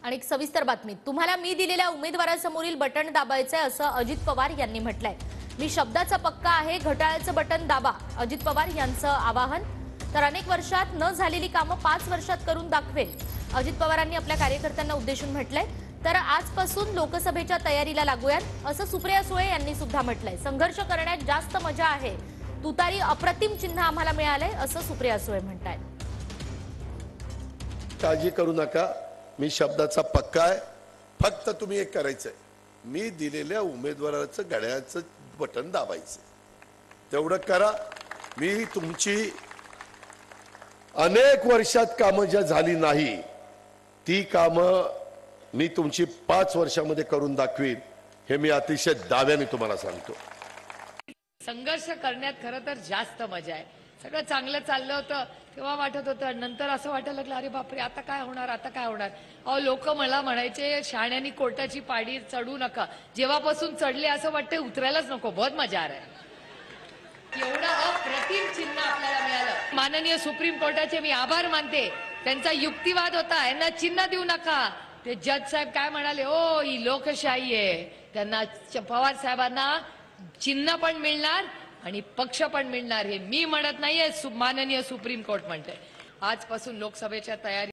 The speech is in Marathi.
आणि एक सविस्तर बातमी, तुम्हाला मी दिलेल्या उमेदवारासमोरील बटन दाबायचंय असं अजित पवार यांनी म्हटलंय। मी शब्दाचा पक्का आहे, घड्याळाचं बटन दाबा, अजित पवार यांचं आवाहन। तर अनेक वर्षात न झालेली कामं 5 वर्षात करून दाखवेल, अजित पवारांनी आपल्या कार्यकर्त्यांना उद्देशून म्हटलंय। तर आजपासून लोकसभेच्या तयारीला लागूयात असं सुप्रिया सुळे यांनी सुद्धा म्हटलंय। संघर्ष करण्यात जास्त मजा आहे, तुतारी अप्रतिम चिन्ह आम्हाला मिळालंय असं सुप्रिया सुळे म्हणतायत। काळजी करू नका, मी शब्दाचा पक्का आहे। फक्त तुम्ही एक करायचंय, मी दिलेल्या उमेदवाराचं घड्याळाचं बटन दाबायचं, तेवढं करा। मी तुमची अनेक वर्षात कामं ज्या झाली नाही ती कामं मी तुमची 5 वर्षामध्ये करून दाखवीन, हे मी अतिशय दाव्याने तुम्हाला सांगतो। संघर्ष करण्यात खरं तर जास्त मजा आहे। सगळं चांगलं चाललं होतं तेव्हा वाटत होतं, नंतर असं वाटायला लागलं अरे बापरे आता काय होणार, आता काय होणार। अहो लोक मला म्हणायचे शहाण्यानी कोर्टाची पाडी चढू नका, जेव्हापासून चढले असं वाटतंय उतरायलाच नको, बहुत मजा आ रहा है। एवढं अप्रतिम चिन्ह आपल्याला मिळालं। माननीय सुप्रीम कोर्टाचे मी आभार मानते, त्यांचा युक्तिवाद होता यांना चिन्ह देऊ नका। ते जज साहेब काय म्हणाले, ओ ही लोकशाही आहे, त्यांना पवार साहेबांना चिन्ह पण मिळणार आणि पक्ष पण मिळणार, हे मी म्हणत नाहीये, माननीय सुप्रीम कोर्ट म्हणते। आजपासून लोकसभेच्या तयारी